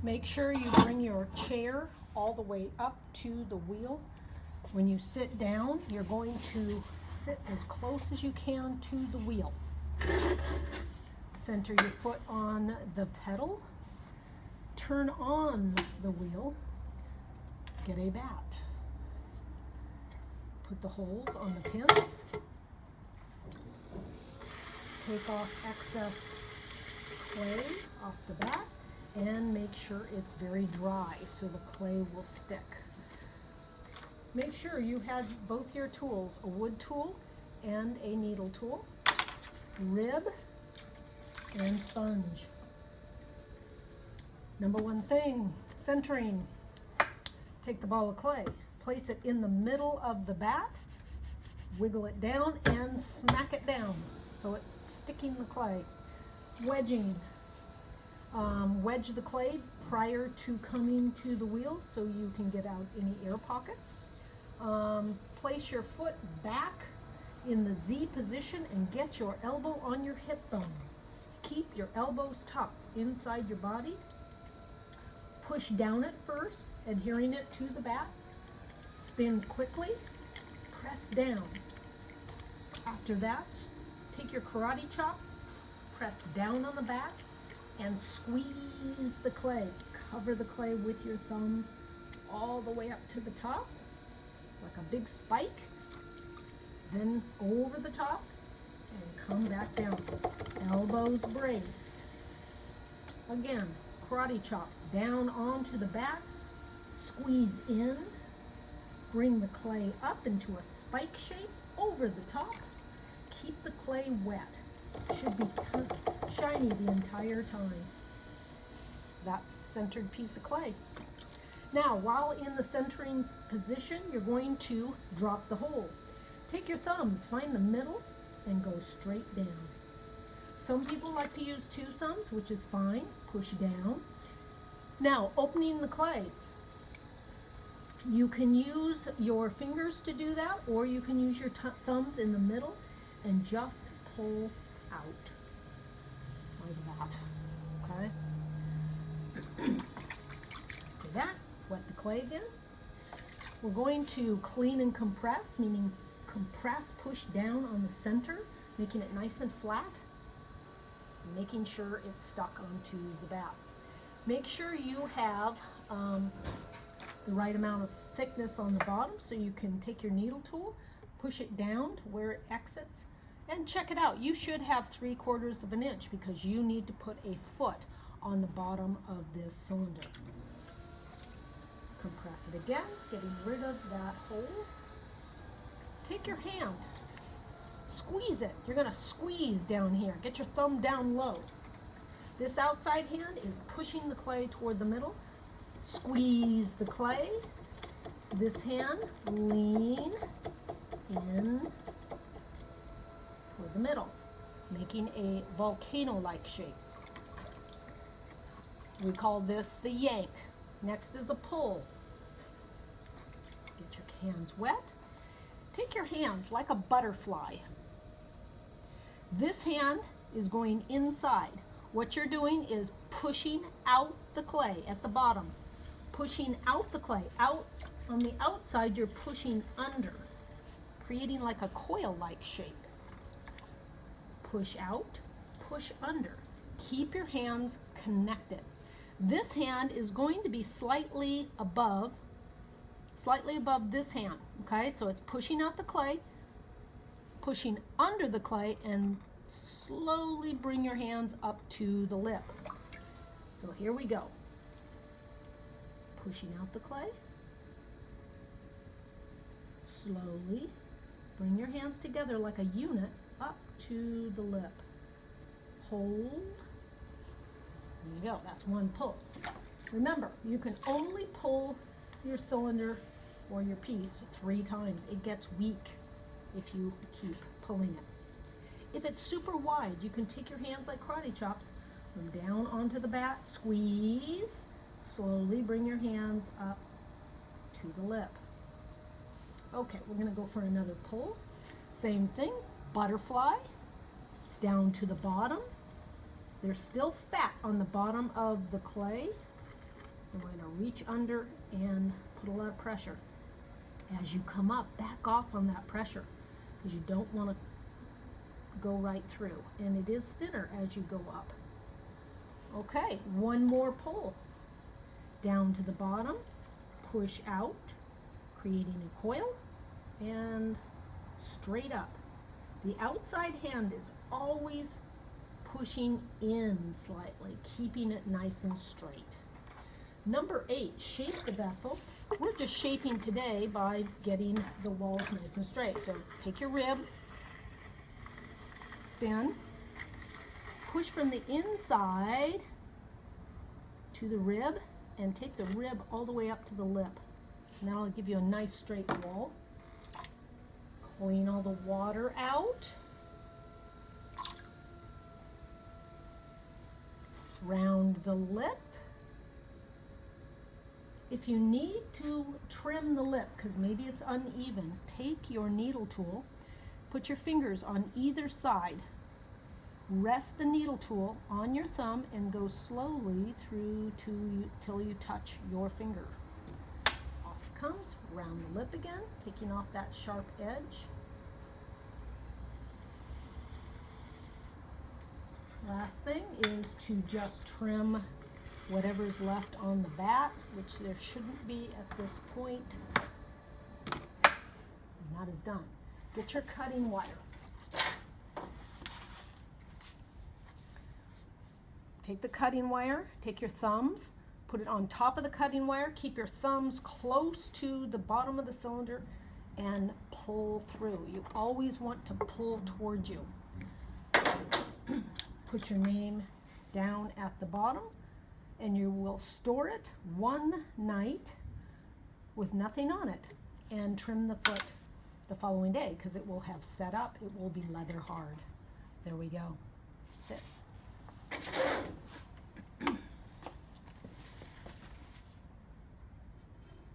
Make sure you bring your chair all the way up to the wheel. When you sit down, you're going to sit as close as you can to the wheel. Center your foot on the pedal. Turn on the wheel. Get a bat. Put the holes on the pins. Take off excess clay off the bat and make sure it's very dry so the clay will stick. Make sure you have both your tools, a wood tool and a needle tool, rib and sponge. Number one thing, centering. Take the ball of clay, place it in the middle of the bat, wiggle it down and smack it down so it's sticking the clay. Wedging. Wedge the clay prior to coming to the wheel so you can get out any air pockets. Place your foot back in the Z position and get your elbow on your hip bone. Keep your elbows tucked inside your body. Push down at first, adhering it to the bat. Spin quickly, press down. After that, take your karate chops, press down on the bat, and squeeze the clay. Cover the clay with your thumbs all the way up to the top, like a big spike. Then over the top and come back down. Elbows braced. Again, karate chops down onto the bat, squeeze in, bring the clay up into a spike shape over the top. Keep the clay wet. Should be shiny the entire time. That's centered piece of clay. Now, while in the centering position, you're going to drop the hole. Take your thumbs, find the middle, and go straight down. Some people like to use two thumbs, which is fine. Push down. Now, opening the clay. You can use your fingers to do that, or you can use your thumbs in the middle and just pull out like that. Okay? Do that. Wet the clay again. We're going to clean and compress, meaning compress, push down on the center, making it nice and flat, making sure it's stuck onto the bat. Make sure you have the right amount of thickness on the bottom so you can take your needle tool, push it down to where it exits, and check it out. You should have 3/4 of an inch because you need to put a foot on the bottom of this cylinder. Compress it again, getting rid of that hole. Take your hand, squeeze it. You're going to squeeze down here. Get your thumb down low. This outside hand is pushing the clay toward the middle. Squeeze the clay. This hand, lean in toward the middle, making a volcano-like shape. We call this the yank. Next is a pull. Get your hands wet. Take your hands like a butterfly. This hand is going inside. What you're doing is pushing out the clay at the bottom. Pushing out the clay. Out on the outside, you're pushing under, creating like a coil-like shape. Push out, push under. Keep your hands connected. This hand is going to be slightly above this hand, okay? So it's pushing out the clay, pushing under the clay, and slowly bring your hands up to the lip. So here we go. Pushing out the clay. Slowly bring your hands together like a unit up to the lip. Hold. There you go, that's one pull. Remember, you can only pull your cylinder or your piece 3 times. It gets weak if you keep pulling it. If it's super wide, you can take your hands like karate chops, from down onto the bat, squeeze, slowly bring your hands up to the lip. Okay, we're gonna go for another pull. Same thing, butterfly, down to the bottom. There's still fat on the bottom of the clay. And we're going to reach under and put a lot of pressure. As you come up, back off on that pressure because you don't want to go right through. And it is thinner as you go up. Okay, one more pull. Down to the bottom, push out, creating a coil, and straight up. The outside hand is always pushing in slightly, keeping it nice and straight. Number 8, shape the vessel. We're just shaping today by getting the walls nice and straight. So take your rib, spin, push from the inside to the rib, and take the rib all the way up to the lip. And that'll give you a nice straight wall. Clean all the water out. Round the lip. If you need to trim the lip, because maybe it's uneven, take your needle tool, put your fingers on either side, rest the needle tool on your thumb, and go slowly through till you touch your finger. Off it comes, round the lip again, taking off that sharp edge. Last thing is to just trim whatever's left on the bat, which there shouldn't be at this point. And that is done. Get your cutting wire. Take the cutting wire, take your thumbs, put it on top of the cutting wire, keep your thumbs close to the bottom of the cylinder, and pull through. You always want to pull towards you. Put your name down at the bottom, and you will store it one night with nothing on it, and trim the foot the following day because it will have set up. It will be leather hard. There we go.